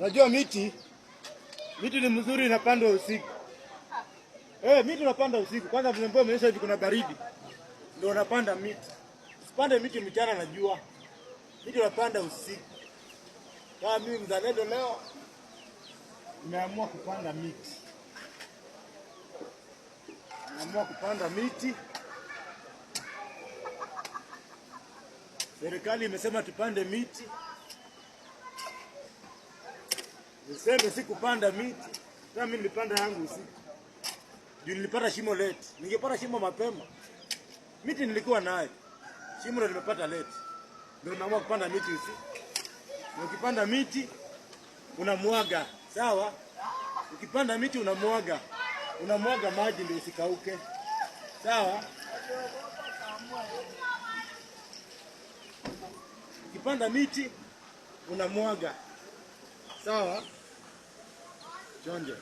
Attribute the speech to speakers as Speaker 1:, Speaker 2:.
Speaker 1: Unajua miti ni mzuri, inapandwa usiku. Miti unapanda usiku. Kwanza mvua imenyesha hivi kuna baridi. Ndio unapanda miti. Usipande miti mchana na jua. Miti unapanda usiku. Kama mimi mzalendo leo nimeamua kupanda miti. Serikali imesema tupande miti. Niseme si kupanda miti. Kama mimi nilipanda yangu usiku. Juu nilipata shimo late. Ningepata shimo mapema. Miti nilikuwa nayo. Shimo ndio nimepata late. Ndio nimeamua kupanda miti usiku. Na ukipanda miti unamwaga, sawa? Ukipanda miti unamwaga. Unamwaga maji ndio usikauke. Sawa? Ukipanda miti unamwaga. Sawa? Chonje.